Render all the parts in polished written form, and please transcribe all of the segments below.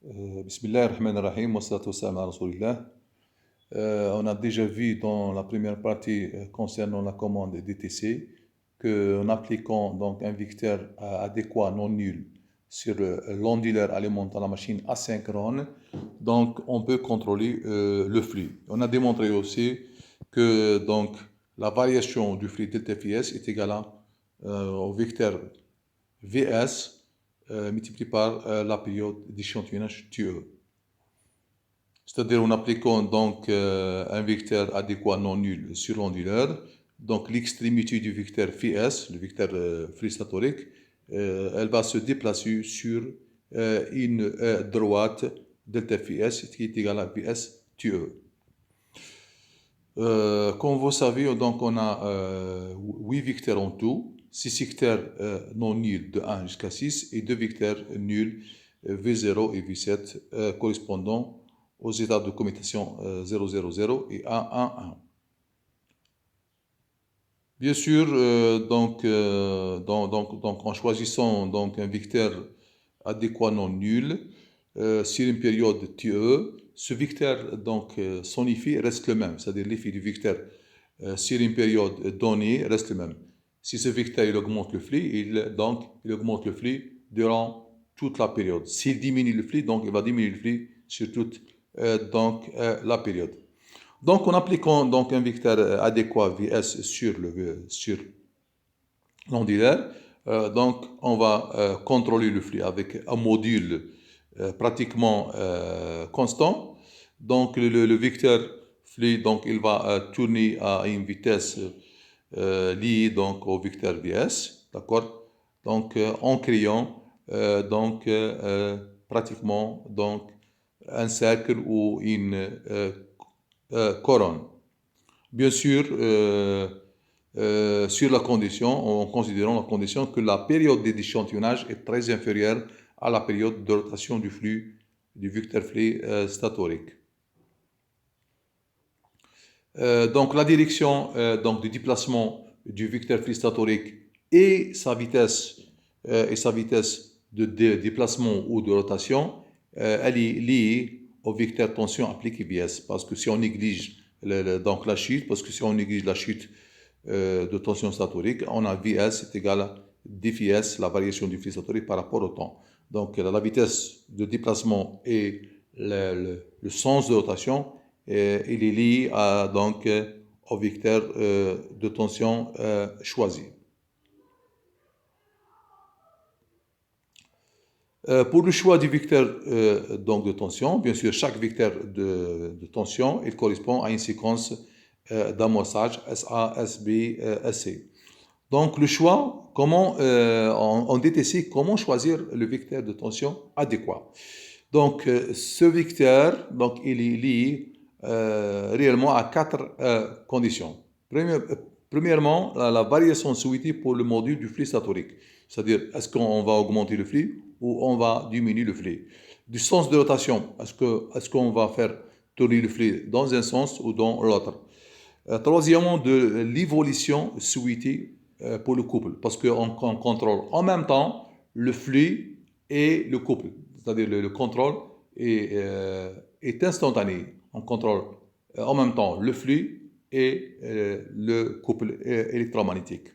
Bismillah ar-Rahman ar-Rahim, wa salatu wa salam ala Rasulillah. On a déjà vu dans la première partie concernant la commande DTC qu'en appliquant donc un vecteur adéquat non nul sur l'onduleur alimentant la machine asynchrone, donc on peut contrôler le flux. On a démontré aussi que donc la variation du flux delta Φs est égale au vecteur Vs multiplié par la période d'échantillonnage TE. C'est-à-dire en appliquant donc un vecteur adéquat non nul sur l'onduleur, donc l'extrémité du vecteur Φs, le vecteur flux statorique, elle va se déplacer sur une droite delta Φs qui est égale à Vs TE. Comme vous savez, donc on a 8 vecteurs en tout, 6 secteurs non nuls de 1 jusqu'à 6 et 2 vecteurs nuls V0 et V7 correspondant aux étapes de commutation 000 et 111. Bien sûr, donc en choisissant donc un vecteur adéquat non nul sur une période TE, ce vecteur donc son effet reste le même, c'est-à-dire l'effet du vecteur sur une période donnée reste le même. Si ce vecteur il augmente le flux, il augmente le flux durant toute la période. S'il diminue le flux, donc il va diminuer le flux sur toute la période. Donc en appliquant donc un vecteur adéquat Vs sur l'onduleur, donc on va contrôler le flux avec un module pratiquement constant. Donc le vecteur flux, donc il va tourner à une vitesse liée donc au vecteur Vs, d'accord? Donc en créant pratiquement donc un cercle ou une couronne. Bien sûr, sur la condition, en considérant la condition que la période d'échantillonnage est très inférieure à la période de rotation du flux du vecteur flux statorique. Donc la direction donc du déplacement du vecteur flux statorique et sa vitesse de déplacement ou de rotation, elle est liée au vecteur tension appliqué Vs, parce que si on néglige donc la chute, la chute de tension statorique, on a Vs est égal à dφs, la variation du flux statorique par rapport au temps. Donc la vitesse de déplacement et le sens de rotation, il est lié au vecteur de tension choisi. Pour le choix du vecteur de tension, bien sûr, chaque vecteur de tension, il correspond à une séquence d'amorçage SA, SB, SC. Donc le choix, en DTC, comment choisir le vecteur de tension adéquat? Donc ce vecteur, donc il est lié réellement à 4 conditions. Premièrement, la variation souhaitée pour le module du flux statorique, c'est-à-dire est-ce qu'on va augmenter le flux ou on va diminuer le flux. Du sens de rotation, est-ce qu'on va faire tourner le flux dans un sens ou dans l'autre. Troisièmement, de l'évolution souhaitée pour le couple, parce qu'on contrôle en même temps le flux et le couple, c'est-à-dire le contrôle est instantané. On contrôle en même temps le flux et le couple électromagnétique.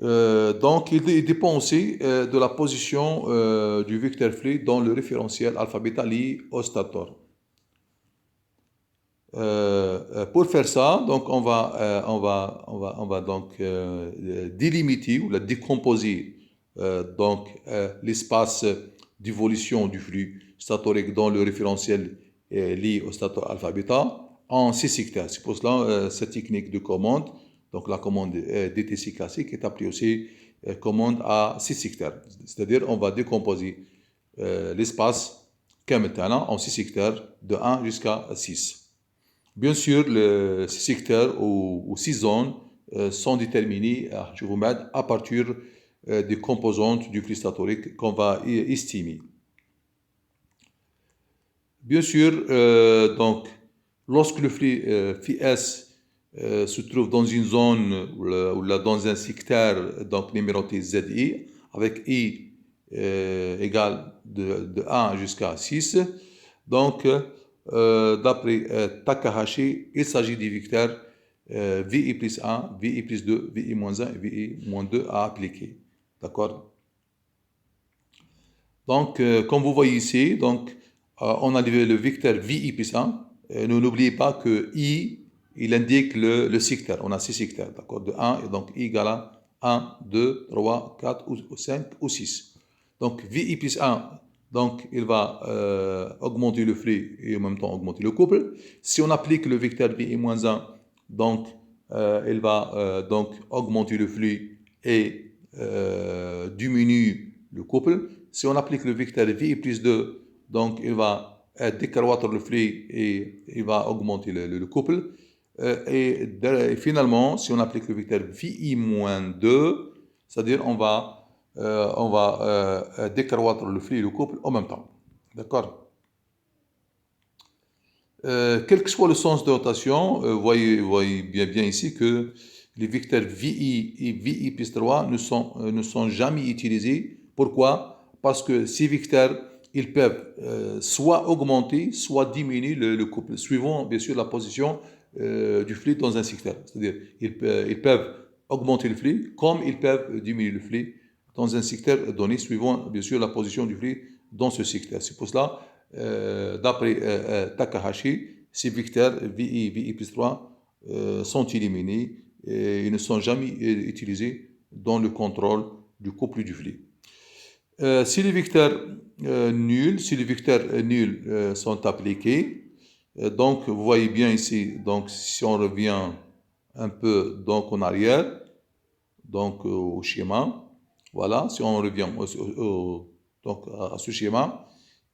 Donc il dépend aussi de la position du vecteur flux dans le référentiel alpha-bêta lié au stator. Pour faire ça, donc on va donc délimiter ou la décomposer l'espace d'évolution du flux statorique dans le référentiel lié au stator alpha-bêta en 6 secteurs. C'est pour cela cette technique de commande, donc la commande DTC classique est appelée aussi commande à 6 secteurs. C'est-à-dire on va décomposer l'espace qu'est maintenant en 6 secteurs de 1 jusqu'à 6. Bien sûr, ces secteurs ou 6 zones sont déterminés à partir des composantes du flux statorique qu'on va estimer. Bien sûr, donc, lorsque le flux Φs se trouve dans une zone ou dans un secteur donc numéroté ZI, avec I égale de 1 jusqu'à 6. Donc, d'après Takahashi, il s'agit des vecteurs VI plus 1, VI plus 2, VI moins 1 et VI moins 2 à appliquer. D'accord? Donc, comme vous voyez ici, donc, on a le vecteur VI plus 1. Ne n'oubliez pas que I, il indique le secteur. On a 6 secteurs, d'accord, de 1, et donc I égale à 1, 2, 3, 4, ou 5 ou 6. Donc, VI plus 1, donc, il va augmenter le flux et en même temps augmenter le couple. Si on applique le vecteur VI moins 1, donc, il va donc augmenter le flux et diminuer le couple. Si on applique le vecteur VI plus 2, donc il va décroître le flux et il va augmenter le couple. Et finalement, si on applique le vecteur VI moins 2, c'est-à-dire on va décroître le flux et le couple en même temps. D'accord? Quel que soit le sens de rotation, voyez bien ici que les vecteurs VI et VI plus 3 ne sont jamais utilisés. Pourquoi? Parce que ces vecteurs, ils peuvent soit augmenter, soit diminuer le couple, suivant bien sûr la position du flux dans un secteur. C'est-à-dire, ils peuvent augmenter le flux, comme ils peuvent diminuer le flux dans un secteur donné, suivant bien sûr la position du flux dans ce secteur. C'est pour cela, d'après Takahashi, ces vecteurs VI et VI plus 3 sont éliminés et ils ne sont jamais utilisés dans le contrôle du couple du flux. Si les vecteurs nuls sont appliqués, donc vous voyez bien ici, donc si on revient un peu donc en arrière, donc au schéma, voilà, si on revient donc à ce schéma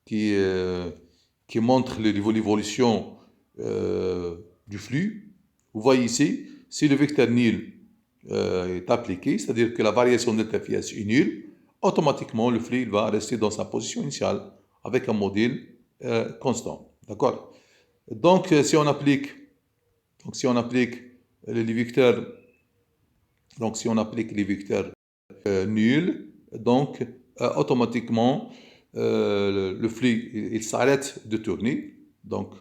qui montre l'évolution du flux, vous voyez ici, si le vecteur nul est appliqué, c'est-à-dire que la variation delta phi s est nulle, automatiquement le flux va rester dans sa position initiale avec un module constant. D'accord? Donc si on applique les vecteurs, donc si on applique les vecteurs nuls, donc automatiquement le flux il s'arrête de tourner, donc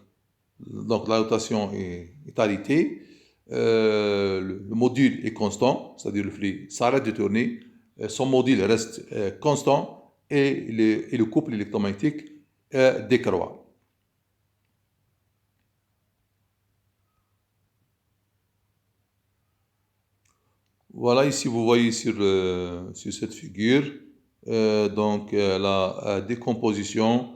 la rotation est arrêtée, le module est constant, c'est-à-dire le flux s'arrête de tourner, son module reste constant et le couple électromagnétique décroît. Voilà, ici vous voyez sur cette figure donc la décomposition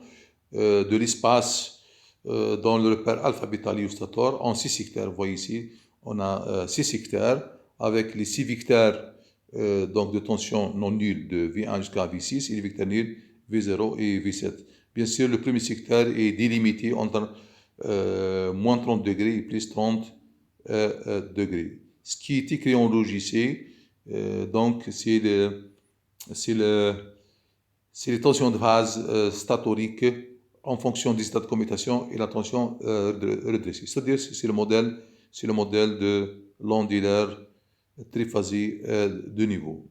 de l'espace dans le repère alpha-bêta Liostator en 6 secteurs. Vous voyez ici, on a 6 secteurs avec les 6 vecteurs donc de tension non nulle de V1 jusqu'à V6 et les vecteurs nuls V0 et V7. Bien sûr, le premier secteur est délimité entre moins 30 degrés et plus 30 degrés. Ce qui est écrit en rouge ici, donc c'est les tensions de phase statoriques en fonction des états de commutation et la tension redressée. C'est-à-dire c'est le modèle de l'ondulaire triphasé de niveau.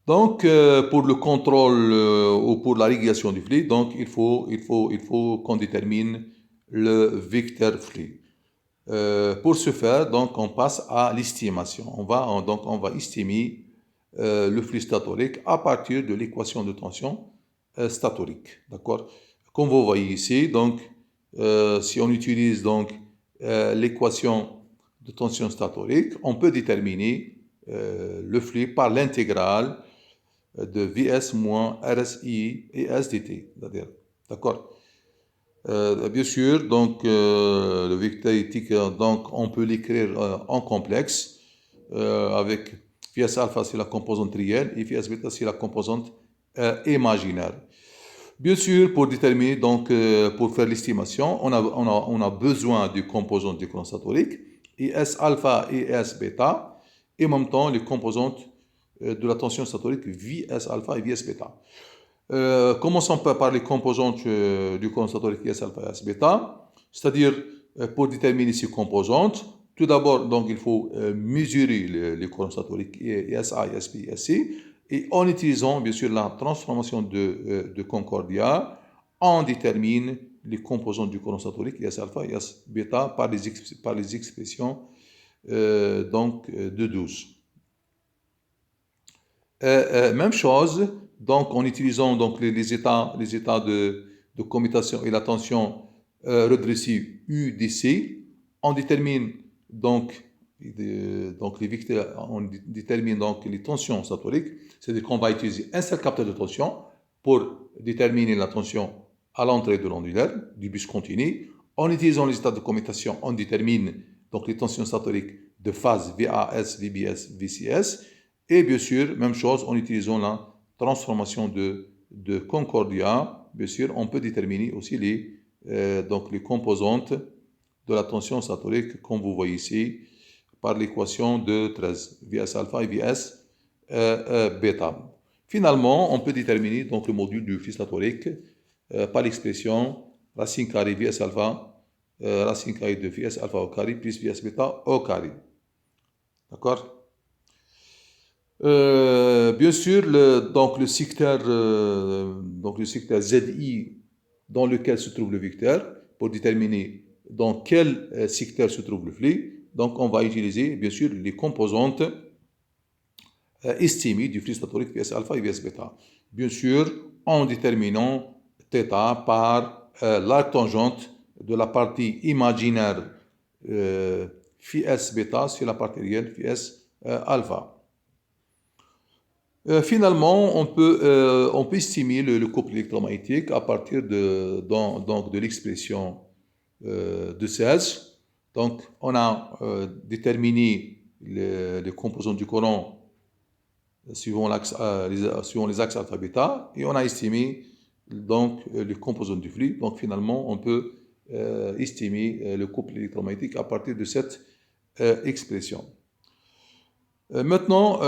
Donc, pour le contrôle ou pour la régulation du flux, donc il faut qu'on détermine le vecteur flux. Pour ce faire, donc on passe à l'estimation. On va estimer le flux statorique à partir de l'équation de tension statorique. D'accord? Comme vous voyez ici, donc si on utilise donc l'équation de tension statorique, on peut déterminer le flux par l'intégrale de Vs moins RSI et SDT. D'accord? Bien sûr, donc le vecteur éthique, donc on peut l'écrire en complexe avec Vs alpha c'est la composante réelle et Vs bêta c'est la composante imaginaire. Bien sûr, pour déterminer donc pour faire l'estimation, on a besoin du composante du courant statorique et S alpha et S bêta et en même temps les composantes de la tension statorique Vs alpha et Vs bêta. Commençons par les composantes du courant statorique S alpha et S bêta, c'est-à-dire pour déterminer ces composantes, tout d'abord donc il faut mesurer les courants statoriques SA, SP, SC Et en utilisant, bien sûr, la transformation de Concordia, on détermine les composants du courant satellite, IS alpha et IS bêta, par les expressions de 12. Même chose, donc en utilisant donc, les états de commutation et la tension redressive UDC, on détermine donc les vecteurs, on détermine donc les tensions satellitiques, c'est-à-dire qu'on va utiliser un seul capteur de tension pour déterminer la tension à l'entrée de l'ondulaire du bus continu. En utilisant les états de commutation, on détermine donc les tensions satellitiques de phase VAS, VBS, VCS. Et bien sûr, même chose, en utilisant la transformation de Concordia, bien sûr, on peut déterminer aussi donc les composantes de la tension satellite, comme vous voyez ici, par l'équation de 13, VS alpha et VS bêta. Finalement, on peut déterminer donc le module du flux satellite par l'expression racine carrée VS alpha, racine carrée de VS alpha au carré plus VS bêta au carré. D'accord? Bien sûr, donc le secteur ZI dans lequel se trouve le vecteur, pour déterminer dans quel secteur se trouve le flux, donc on va utiliser bien sûr les composantes estimées du flux satellite VS alpha et VS bêta. Bien sûr, en déterminant θ par l'arc tangente de la partie imaginaire phi S bêta sur la partie réelle phi S alpha. Finalement, on peut estimer le couple électromagnétique à partir de l'expression de 16. Donc, on a déterminé les composants du courant suivant les axes alpha-bêta et on a estimé donc les composants du flux. Donc, finalement, on peut estimer le couple électromagnétique à partir de cette expression. Maintenant,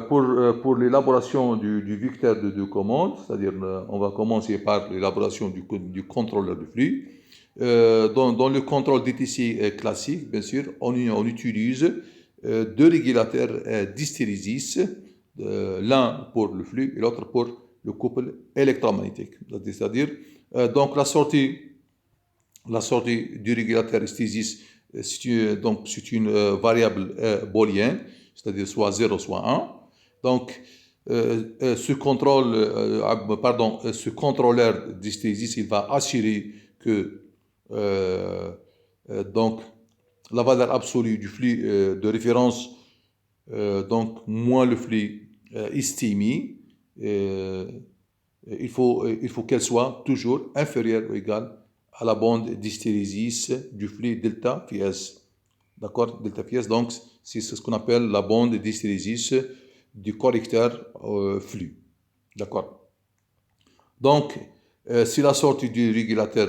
pour l'élaboration du vecteur de deux commandes, c'est-à-dire on va commencer par l'élaboration du contrôleur de flux. Dans le contrôle DTC classique, bien sûr, on utilise deux régulateurs d'hystérésis, l'un pour le flux et l'autre pour le couple électromagnétique. C'est-à-dire, donc la sortie du régulateur hystérésis, c'est une variable booléenne, c'est-à-dire soit 0, soit 1. Donc, ce contrôleur d'hystérésis, il va assurer que donc, la valeur absolue du flux de référence, donc moins le flux estimé, il faut qu'elle soit toujours inférieure ou égale à la bande d'hystérésis du flux delta phi S. D'accord? Delta phi S, donc c'est ce qu'on appelle la bande d'hystérésis du correcteur flux. D'accord? Donc, si la sortie du régulateur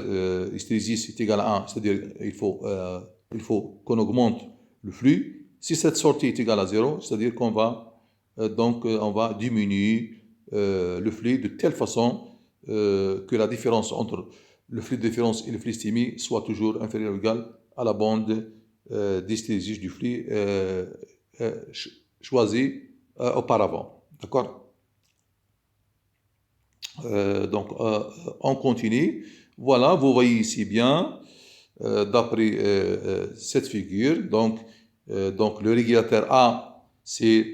hystérésis est égale à 1, c'est-à-dire il faut qu'on augmente le flux. Si cette sortie est égale à 0, c'est-à-dire qu'on va on va diminuer le flux de telle façon que la différence entre le flux de référence et le flux estimé soit toujours inférieur ou égal à la bande d'hystérésis du flux choisi auparavant. D'accord? Donc, on continue. Voilà, vous voyez ici bien, d'après cette figure, donc le régulateur A, c'est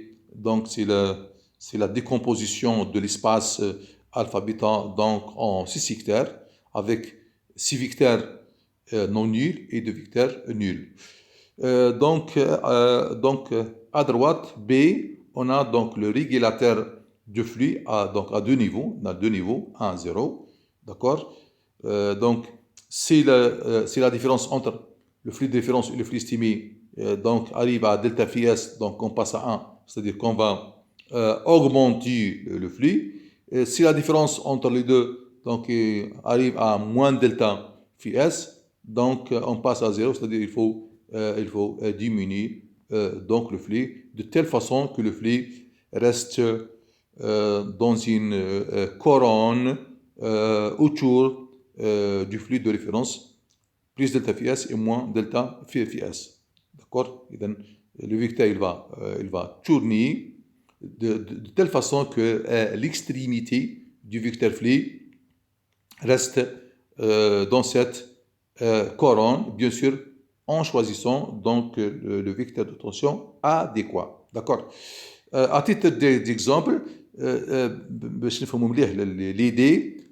la décomposition de l'espace alpha-bêta donc en 6 secteurs, avec 6 vecteurs non nuls et 2 vecteurs nuls. Donc, à droite, B, on a donc le régulateur de flux à deux niveaux. On a deux niveaux, 1 et 0. D'accord? Donc, si la différence entre le flux de référence et le flux estimé donc arrive à delta phi S, donc on passe à 1, c'est-à-dire qu'on va augmenter le flux. Et si la différence entre les deux donc, arrive à moins delta phi S, donc on passe à 0, c'est-à-dire il faut diminuer donc le flux de telle façon que le flux reste dans une couronne autour du flux de référence, plus delta phi S et moins delta phi S. D'accord? Le vecteur il va tourner de telle façon que l'extrémité du vecteur flux reste dans cette couronne, bien sûr, en choisissant donc le vecteur de tension adéquat. D'accord. À titre d'exemple, باش نفهموا مليح l'idée,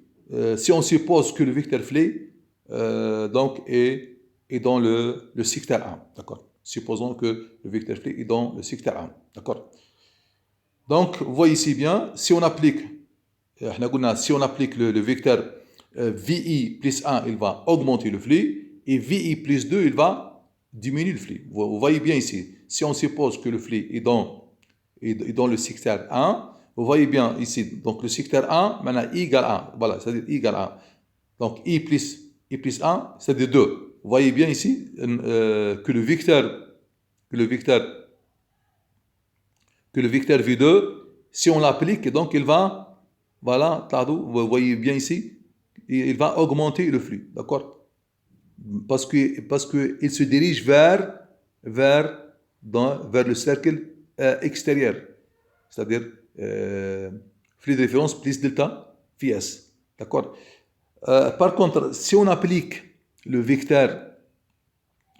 si on suppose que le vecteur flux donc est dans le secteur 1, d'accord. Supposons que le vecteur flux est dans le secteur 1, d'accord. Donc, vous voyez ici bien, si on applique, si on applique le vecteur VI plus 1, il va augmenter le flux, et VI plus 2, il va diminuer le flux. Vous voyez bien ici, si on suppose que le flux est dans le secteur 1, vous voyez bien ici, donc le secteur 1, maintenant I égale 1, voilà, c'est-à-dire I égale 1. Donc I plus 1, c'est-à-dire 2. Vous voyez bien ici que le vecteur V2, si on l'applique, donc il va, voilà, vous voyez bien ici, il va augmenter le flux, d'accord? Parce que il se dirige vers le cercle extérieur, c'est-à-dire flux de référence plus delta phi s, d'accord? Par contre, si on applique le vecteur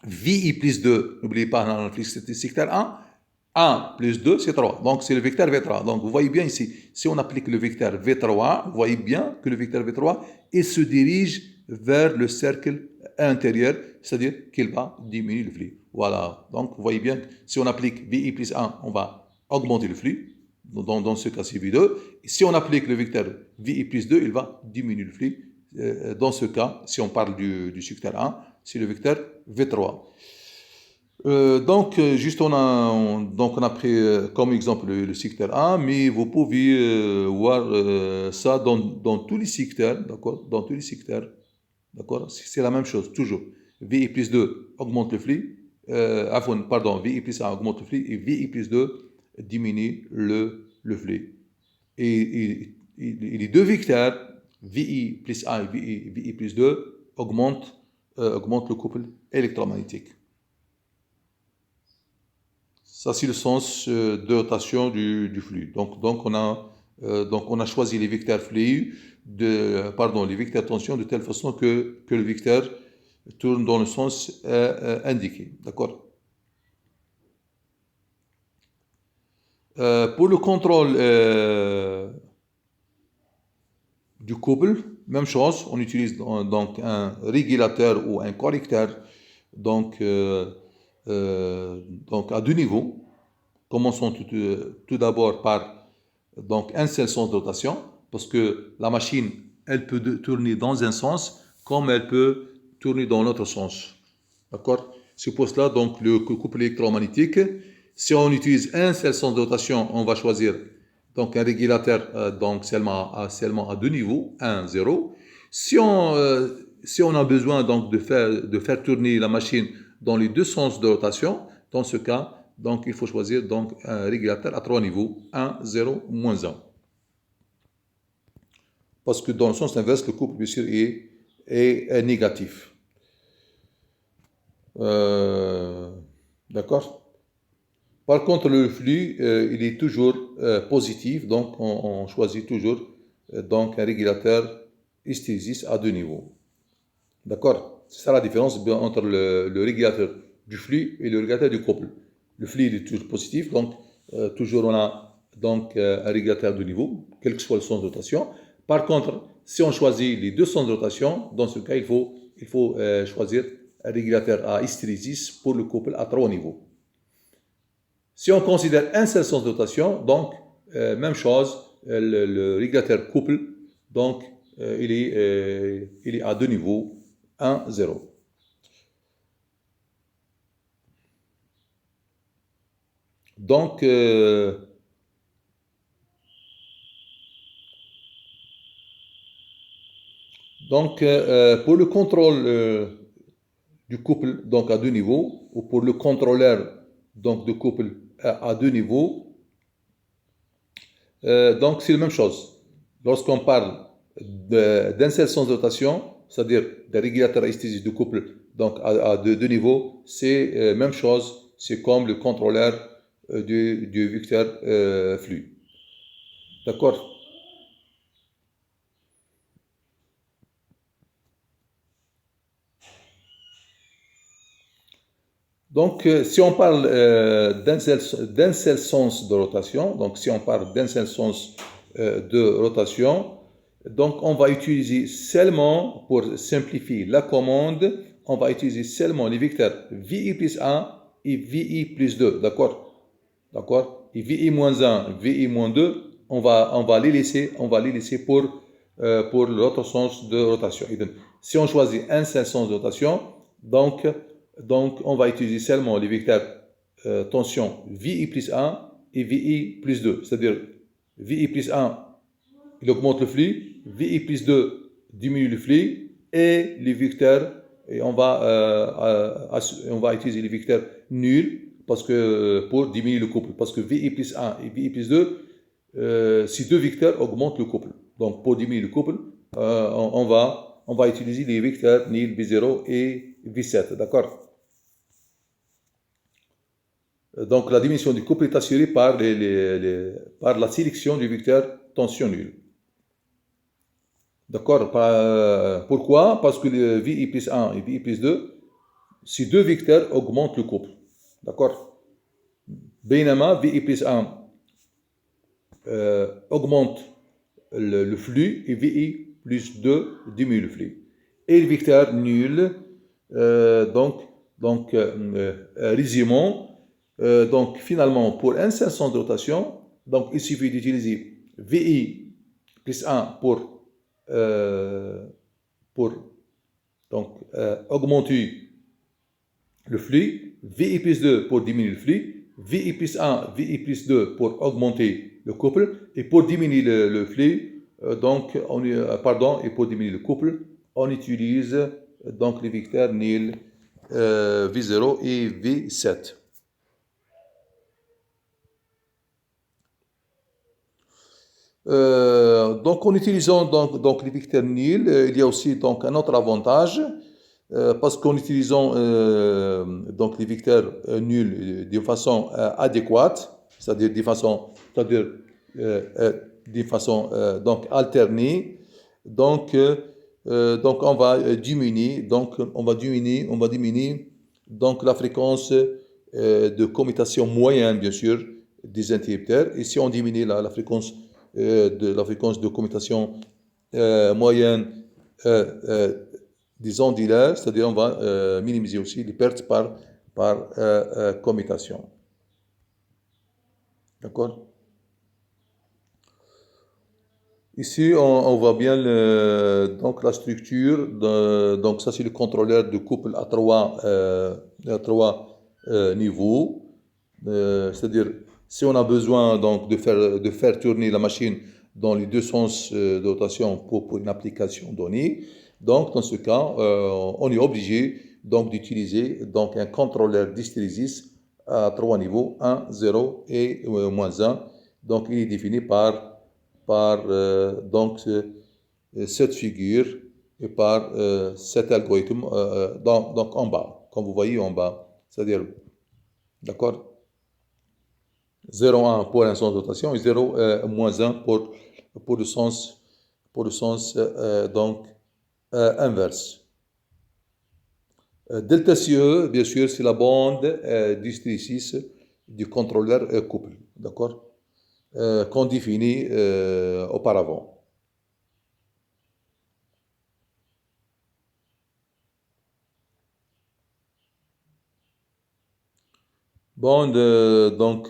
VI plus 2, n'oubliez pas, dans le flux secteur 1 plus 2, c'est 3. Donc, c'est le vecteur V3. Donc, vous voyez bien ici, si on applique le vecteur V3, vous voyez bien que le vecteur V3, il se dirige vers le cercle intérieur, c'est-à-dire qu'il va diminuer le flux. Voilà. Donc, vous voyez bien, si on applique VI plus 1, on va augmenter le flux. Dans ce cas, c'est V2. Et si on applique le vecteur VI plus 2, il va diminuer le flux. Dans ce cas, si on parle du secteur 1, c'est le vecteur V3. Donc, juste on a pris comme exemple le secteur 1, mais vous pouvez voir ça dans tous les secteurs, d'accord? Dans tous les secteurs, d'accord? C'est la même chose, toujours. VI plus 2 augmente le flux, VI plus 1 augmente le flux, et VI plus 2 diminue le flux. Et les deux vecteurs, VI plus 1 et VI plus 2, augmentent le couple électromagnétique. Ça, c'est le sens de rotation du flux. Donc on a choisi les vecteurs flux, les vecteurs tension de telle façon que le vecteur tourne dans le sens indiqué. D'accord. Pour le contrôle du couple, même chose, on utilise donc un régulateur ou un correcteur, donc à deux niveaux. Commençons tout d'abord par donc un seul sens de rotation, parce que la machine, elle peut tourner dans un sens comme elle peut tourner dans l'autre sens. D'accord? C'est pour cela donc le couple électromagnétique. Si on utilise un seul sens de rotation, on va choisir donc un régulateur donc seulement à deux niveaux, 1, 0. Si on a besoin donc de faire tourner la machine dans les deux sens de rotation, dans ce cas, donc il faut choisir donc un régulateur à trois niveaux, 1, 0, moins 1. Parce que dans le sens inverse, le couple bien sûr est négatif. D'accord? Par contre, le flux, il est toujours positif, donc on choisit toujours donc un régulateur hystérésis à deux niveaux. D'accord? C'est ça la différence entre le régulateur du flux et le régulateur du couple. Le flux il est toujours positif, donc toujours on a donc un régulateur de niveau, quel que soit le sens de rotation. Par contre, si on choisit les deux sens de rotation, dans ce cas, il faut choisir un régulateur à hystérésis pour le couple à trois niveaux. Si on considère un seul sens de rotation, donc même chose, le régulateur couple, donc il est à deux niveaux, 1, 0. Donc, pour le contrôle du couple donc à deux niveaux, ou pour le contrôleur donc de couple à deux niveaux, donc c'est la même chose. Lorsqu'on parle d'un seul sens de rotation, c'est-à-dire des régulateurs à hystérésis de couple donc à deux niveaux, c'est même chose, c'est comme le contrôleur du vecteur flux. D'accord? Donc, si on parle d'un seul sens de rotation, donc si on parle d'un seul sens de rotation, donc on va utiliser seulement, pour simplifier la commande, on va utiliser seulement les vecteurs VI plus 1 et VI plus 2, d'accord? D'accord? Et VI moins 1, VI moins 2, on va les laisser pour l'autre sens de rotation. Et donc, si on choisit un seul sens de rotation, donc on va utiliser seulement les vecteurs tension VI plus 1 et VI plus 2. C'est-à-dire, VI plus 1, il augmente le flux, VI plus 2 diminue le flux, et les vecteurs, et on va utiliser les vecteurs nuls pour diminuer le couple. Parce que VI plus 1 et VI plus 2, ces deux vecteurs augmentent le couple. Donc, pour diminuer le couple, on va utiliser les vecteurs nuls V0 et V7. D'accord? Donc, la diminution du couple est assurée par la sélection du vecteur tension nul. D'accord? Pourquoi? Parce que le VI plus 1 et VI plus 2, ces deux vecteurs augmentent le couple. D'accord? بينما VI plus 1 augmente le flux et VI plus 2 diminue le flux. Et le vecteur nul, résumons, donc finalement pour un seul sens de rotation, donc il suffit d'utiliser VI plus 1 pour augmenter le flux, VI plus 2 pour diminuer le flux, VI plus 1, VI plus 2 pour augmenter le couple, et pour diminuer le flux, et pour diminuer le couple, on utilise donc les vecteurs nuls V0 et V7. Donc en utilisant donc les vecteurs nuls, il y a aussi donc un autre avantage, parce qu'en utilisant donc les vecteurs nuls d'une façon adéquate, c'est-à-dire de façon donc alternée, donc on va diminuer donc la fréquence de commutation moyenne, bien sûr, des interrupteurs. Et si on diminue la fréquence de commutation moyenne des onduleurs, c'est-à-dire on va minimiser aussi les pertes par commutation. D'accord? Ici, on voit bien donc la structure. Donc ça, c'est le contrôleur de couple à trois niveaux. C'est-à-dire, si on a besoin donc de faire tourner la machine dans les deux sens de rotation pour une application donnée, donc dans ce cas, on est obligé donc d'utiliser donc un contrôleur d'hystérésis à trois niveaux, 1, 0 et moins 1. Donc il est défini par donc cette figure et par cet algorithme donc en bas, comme vous voyez en bas, c'est-à-dire, d'accord, 0,1 pour un sens de rotation et 0 moins 1 pour le sens donc inverse. Delta CE, bien sûr, c'est la bande d'hystérésis du contrôleur couple, d'accord, qu'on définit auparavant. Bon, donc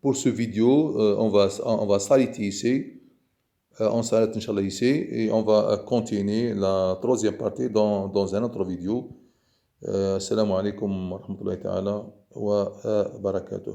pour ce vidéo, on va s'arrêter ici. On s'arrête, Inch'Allah, ici et on va continuer la troisième partie dans un autre vidéo. Assalamu alaikum wa rahmatullahi ta'ala wa barakatuh.